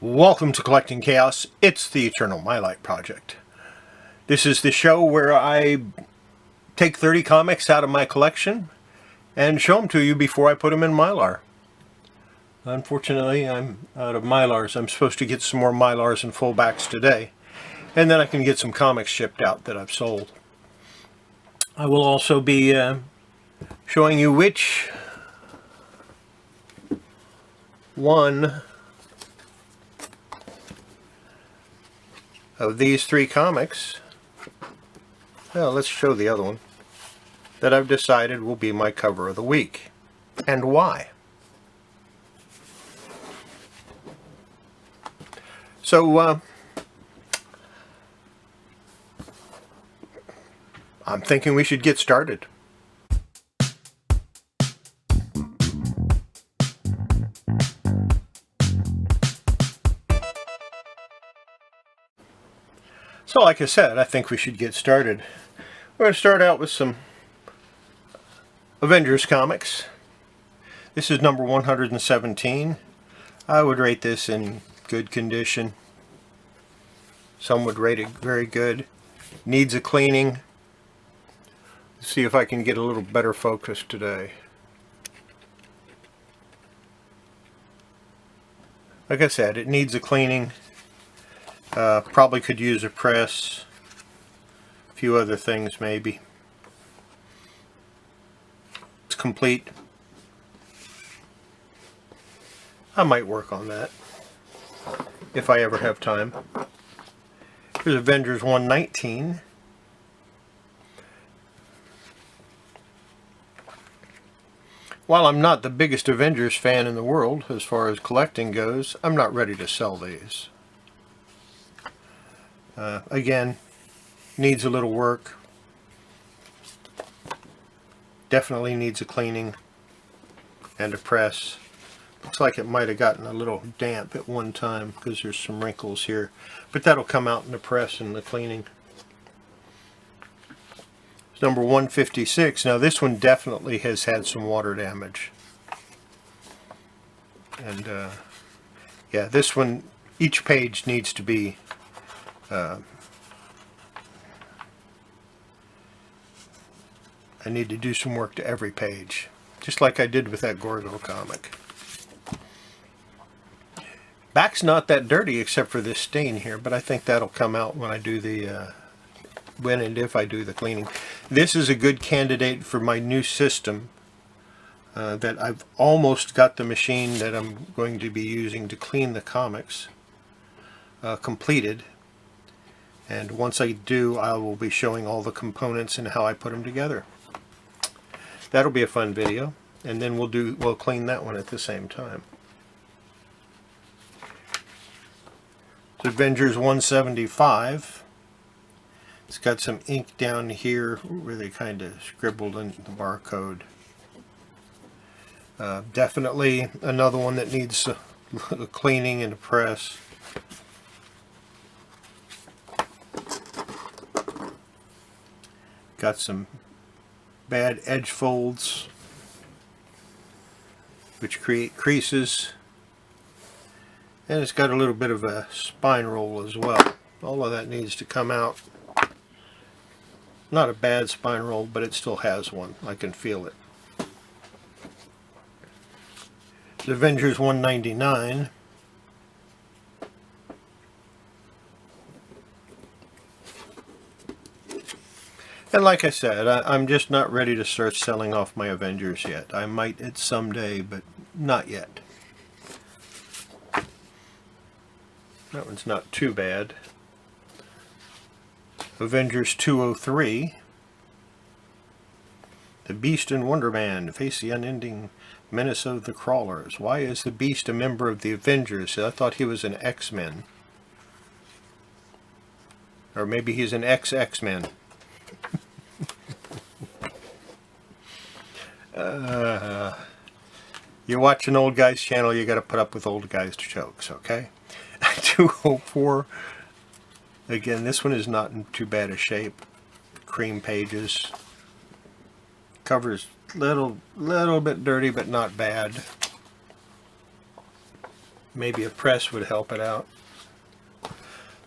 Welcome to Collecting Chaos. It's the Eternal Mylite Project. This is the show where I take 30 comics out of my collection and show them to you before I put them in Mylar. Unfortunately, I'm out of Mylars. I'm supposed to get some more Mylars and fullbacks today, and then I can get some comics shipped out that I've sold. I will also be showing you which one of these three comics, well, let's show the other one, that I've decided will be my cover of the week, and why. So, I'm thinking we should get started. So like I said, I think we should get started. We're going to start out with some Avengers comics. This is number 117. I would rate this in good condition. Some would rate it very good. Needs a cleaning. Let's see if I can get a little better focus today. Like I said, it needs a cleaning. Probably could use a press, a few other things maybe. It's complete. I might work on that if I ever have time. Here's Avengers 119. While I'm not the biggest Avengers fan in the world as far as collecting goes, I'm not ready to sell these. Again, needs a little work. Definitely needs a cleaning and a press. Looks like it might have gotten a little damp at one time because there's some wrinkles here. But that'll come out in the press and the cleaning. It's number 156. Now this one definitely has had some water damage. And yeah, this one, each page needs to be I need to do some work to every page, just like I did with that Gorgo comic. Back's not that dirty except for this stain here, but I think that'll come out when I do the when and if I do the cleaning. This is a good candidate for my new system that I've almost got the machine that I'm going to be using to clean the comics completed. And once I do, I will be showing all the components and how I put them together. That'll be a fun video, and then we'll clean that one at the same time. It's Avengers 175. It's got some ink down here where they kind of scribbled in the barcode. Definitely another one that needs a cleaning and a press. Got some bad edge folds which create creases, and it's got a little bit of a spine roll as well. All of that needs to come out. Not a bad spine roll, but it still has one. I can feel it. It's Avengers 199. And like I said, I'm just not ready to start selling off my Avengers yet. I might at someday, but not yet. That one's not too bad. Avengers 203. The Beast and Wonder Man face the unending menace of the Crawlers. Why is the Beast a member of the Avengers? I thought he was an X-Men. Or maybe he's an ex-X-Men. You watch an old guy's channel, you got to put up with old guys' jokes, okay? 204. Again, this one is not in too bad a shape. Cream pages. Cover's little bit dirty, but not bad. Maybe a press would help it out.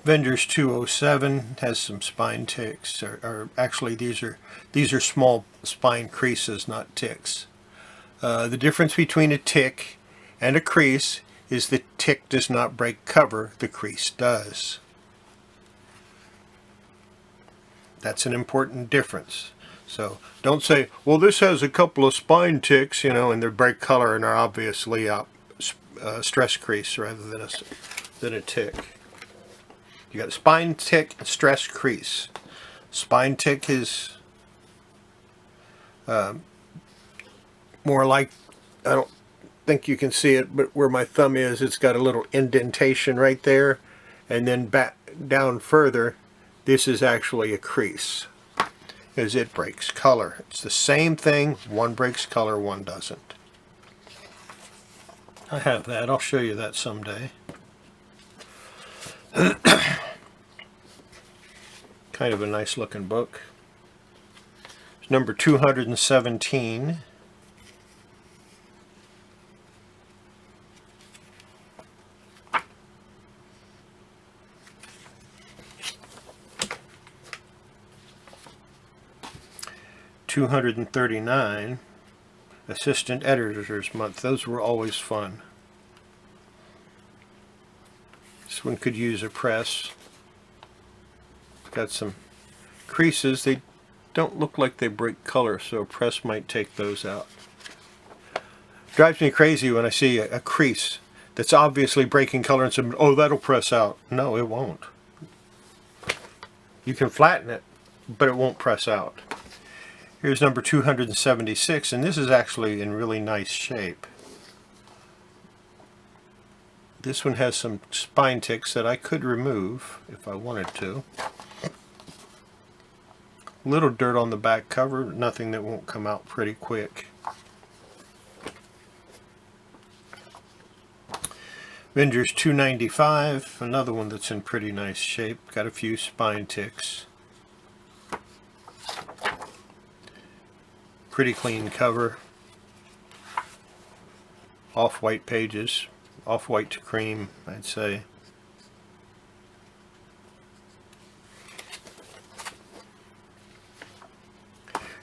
Avengers 207 has some spine ticks, or actually these are small spine creases, not ticks. The difference between a tick and a crease is the tick does not break cover, the crease does. That's an important difference. So don't say, well, this has a couple of spine ticks, and they break color and are obviously a stress crease rather than a tick. You got a spine tick and stress crease. Spine tick is more like, I don't think you can see it, but where my thumb is, it's got a little indentation right there, and then back down further, this is actually a crease, because it breaks color. It's the same thing, one breaks color, one doesn't. I have that, I'll show you that someday. Kind of a nice looking book. It's number 217. $239, Assistant Editors Month. Those were always fun. This one could use a press. Got some creases. They don't look like they break color, so a press might take those out. Drives me crazy when I see a crease that's obviously breaking color and say, oh, that'll press out. No, it won't. You can flatten it, but it won't press out. Here's number 276, and this is actually in really nice shape. This one has some spine ticks that I could remove if I wanted to. Little dirt on the back cover, nothing that won't come out pretty quick. Avengers 295, another one that's in pretty nice shape. Got a few spine ticks. Pretty clean cover. Off-white pages. Off-white to cream, I'd say.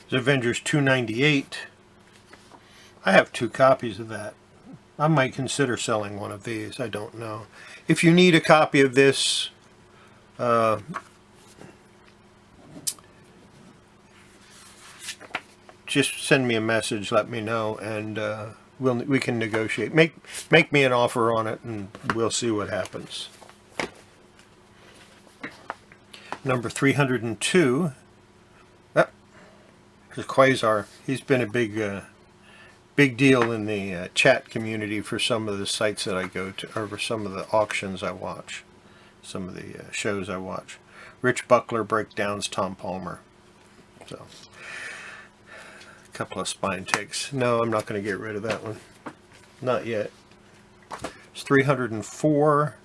There's Avengers 298. I have 2 copies of that. I might consider selling one of these. I don't know. If you need a copy of this, just send me a message, let me know, and we can negotiate. Make me an offer on it, and we'll see what happens. Number 302. There's Quasar. He's been a big deal in the chat community for some of the sites that I go to, or for some of the auctions I watch, some of the shows I watch. Rich Buckler breakdowns Tom Palmer. So, a couple of spine ticks. No, I'm not going to get rid of that one. Not yet. It's 304.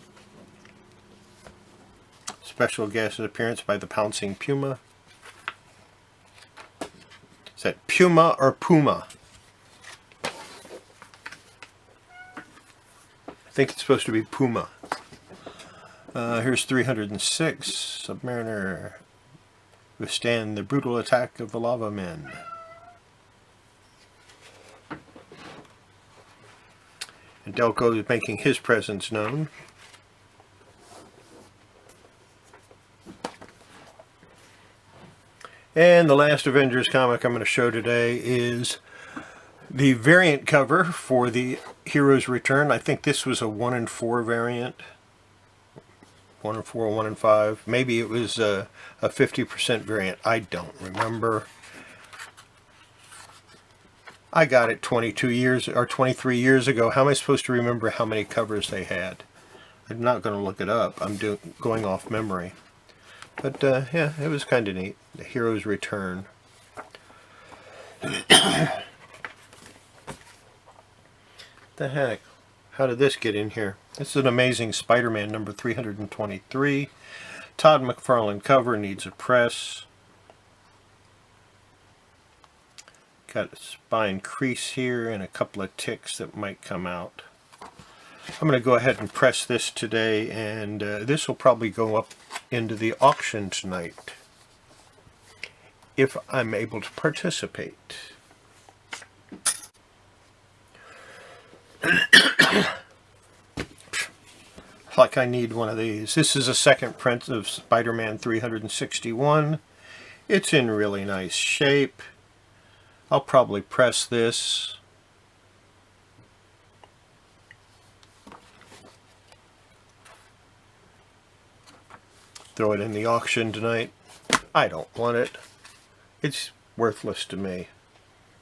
Special guest appearance by the Pouncing Puma. Is that Puma or Puma? I think it's supposed to be Puma. Here's 306. Submariner withstand the brutal attack of the lava men. And Delco is making his presence known. And the last Avengers comic I'm going to show today is the variant cover for the Heroes Return. I think this was a 1 in 4 variant. 1 in 4, 1 in 5. Maybe it was a 50% variant. I don't remember. I got it 22 years or 23 years ago. How am I supposed to remember how many covers they had? I'm not going to look it up. I'm going off memory. But yeah, it was kind of neat. The Heroes Return. The heck? How did this get in here? This is an Amazing Spider-Man number 323. Todd McFarlane cover, needs a press. Got a spine crease here and a couple of ticks that might come out. I'm going to go ahead and press this today, and this will probably go up into the auction tonight if I'm able to participate. Like I need one of these. This is a second print of Spider-Man 361. It's in really nice shape. I'll probably press this. Throw it in the auction tonight. I don't want it. It's worthless to me.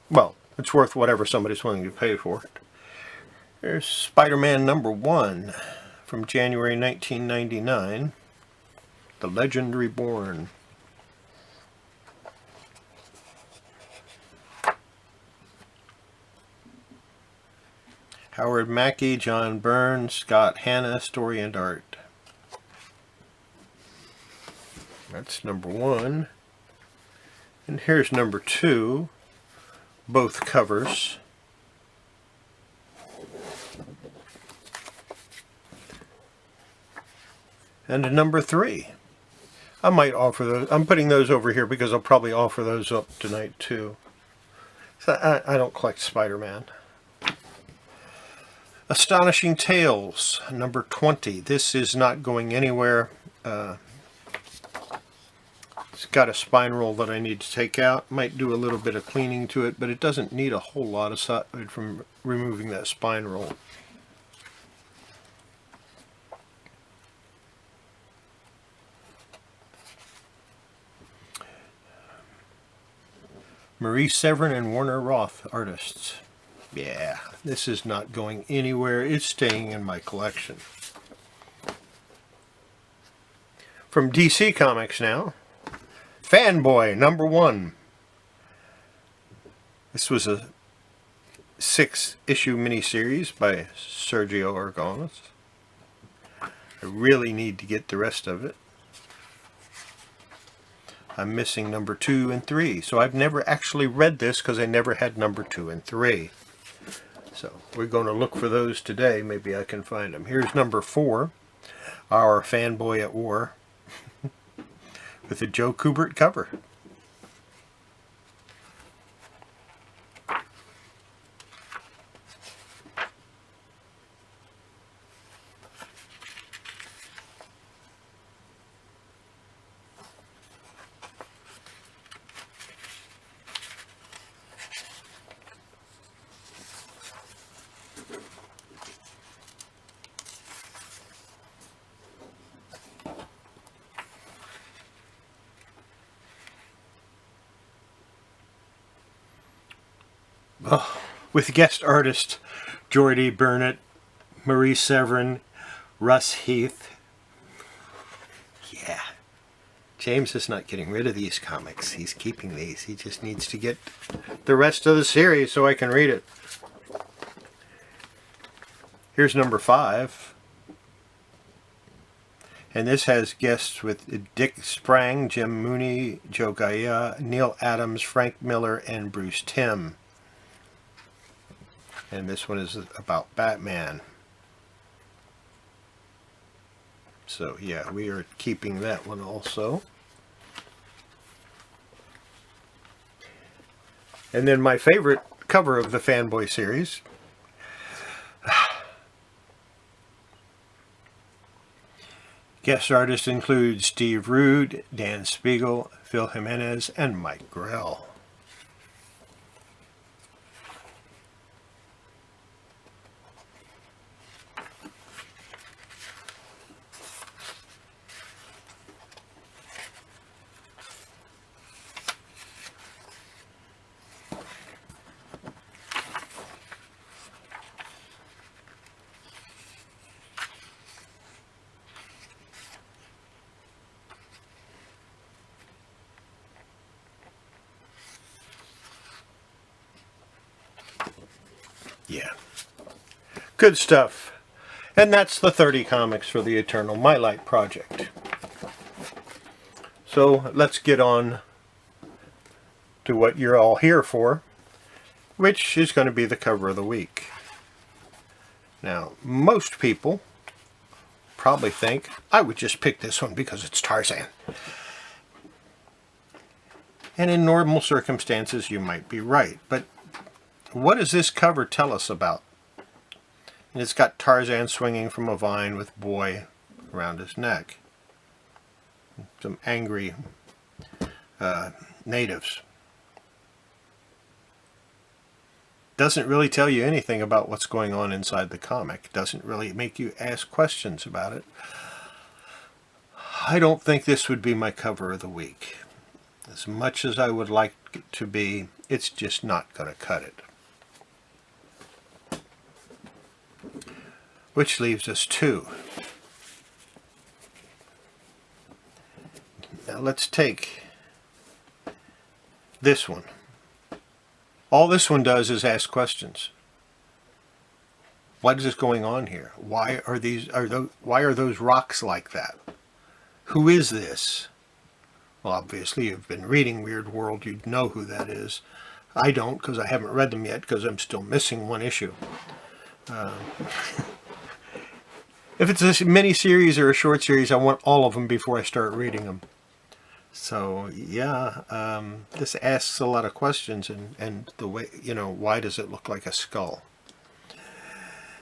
Well, it's worth whatever somebody's willing to pay for it. There's Spider-Man #1 from January 1999. The Legend Reborn. Howard Mackie, John Byrne, Scott Hanna, story and art. That's #1. And here's #2. Both covers. And #3. I might offer those. I'm putting those over here because I'll probably offer those up tonight too. So I don't collect Spider-Man. Astonishing Tales, #20. This is not going anywhere. It's got a spine roll that I need to take out. Might do a little bit of cleaning to it, but it doesn't need a whole lot aside from removing that spine roll. Marie Severin and Warner Roth, artists. Yeah, this is not going anywhere. It's staying in my collection. From DC Comics now, Fanboy #1. This was a 6-issue miniseries by Sergio Aragonés. I really need to get the rest of it. I'm missing #2 and 3, so I've never actually read this because I never had #2 and 3. So we're going to look for those today. Maybe I can find them. Here's #4, Our Fanboy at War, with a Joe Kubert cover. Oh, with guest artists Jordy Burnett, Marie Severin, Russ Heath. Yeah, James is not getting rid of these comics. He's keeping these. He just needs to get the rest of the series so I can read it. Here's #5. And this has guests with Dick Sprang, Jim Mooney, Joe Gaia, Neil Adams, Frank Miller, and Bruce Timm. And this one is about Batman. So yeah, we are keeping that one also. And then my favorite cover of the Fanboy series. Guest artists include Steve Rude, Dan Spiegel, Phil Jimenez, and Mike Grell. Yeah. Good stuff. And that's the 30 comics for the Eternal Mylite project. So let's get on to what you're all here for, which is going to be the cover of the week. Now, most people probably think I would just pick this one because it's Tarzan. And in normal circumstances, you might be right. But what does this cover tell us about? And it's got Tarzan swinging from a vine with boy around his neck. Some angry natives. Doesn't really tell you anything about what's going on inside the comic. Doesn't really make you ask questions about it. I don't think this would be my cover of the week. As much as I would like it to be, it's just not going to cut it. Which leaves us two. Now let's take this one. All this one does is ask questions. What is going on here? Why are those rocks like that? Who is this? Well, obviously you've been reading Weird World, you'd know who that is. I don't, because I haven't read them yet, because I'm still missing one issue. If it's a mini-series or a short series, I want all of them before I start reading them. So, yeah, this asks a lot of questions, and the way, why does it look like a skull?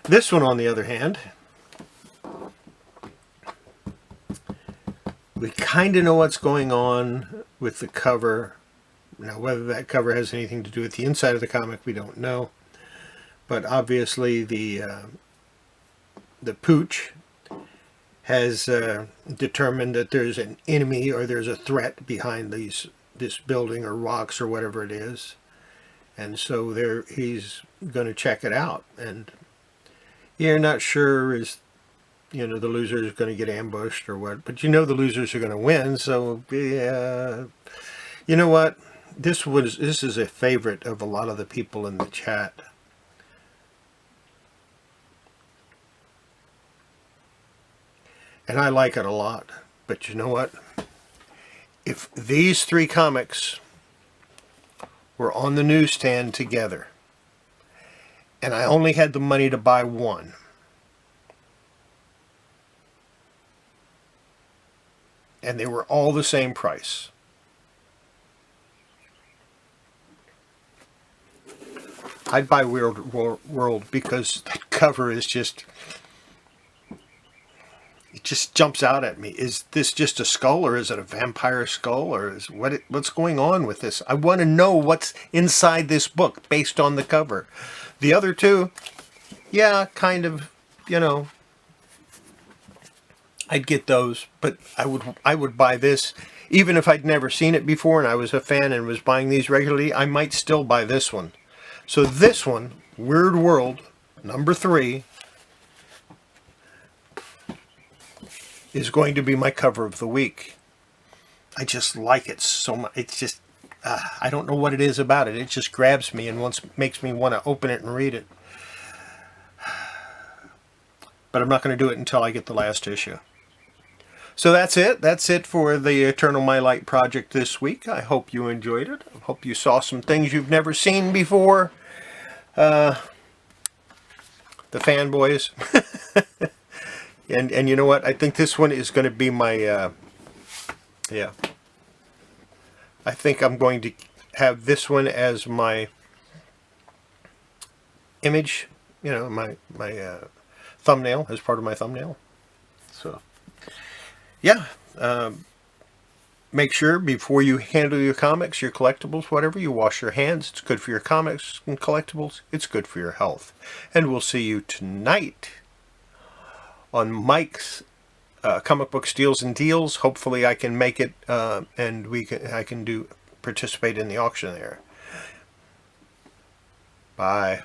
This one, on the other hand, we kind of know what's going on with the cover. Now, whether that cover has anything to do with the inside of the comic, we don't know. But obviously, the pooch has determined that there's an enemy or there's a threat behind this building or rocks or whatever it is. And so he's going to check it out. And you're not sure the loser is going to get ambushed or what, but the losers are going to win. So yeah, you know what? This is a favorite of a lot of the people in the chat. And I like it a lot. But you know what? If these three comics were on the newsstand together, and I only had the money to buy one, and they were all the same price, I'd buy Weird World, because that cover is just... it just jumps out at me. Is this just a skull, or is it a vampire skull, or is what's going on with this? I want to know what's inside this book based on the cover. The other two, yeah, kind of, I'd get those, but I would buy this even if I'd never seen it before and I was a fan and was buying these regularly. I might still buy this one. So this one, Weird World number 3, is going to be my cover of the week. I just like it so much. It's just, I don't know what it is about it. It just grabs me and makes me want to open it and read it. But I'm not going to do it until I get the last issue. So that's it. That's it for the Eternal Mylite project this week. I hope you enjoyed it. I hope you saw some things you've never seen before. The fanboys. And you know what? I think this one is going to be my, yeah. I think I'm going to have this one as my image, my thumbnail, as part of my thumbnail. So, yeah. Make sure before you handle your comics, your collectibles, whatever, you wash your hands. It's good for your comics and collectibles. It's good for your health. And we'll see you tonight on Mike's comic book steals and deals. Hopefully I can make it and I can participate in the auction there. Bye.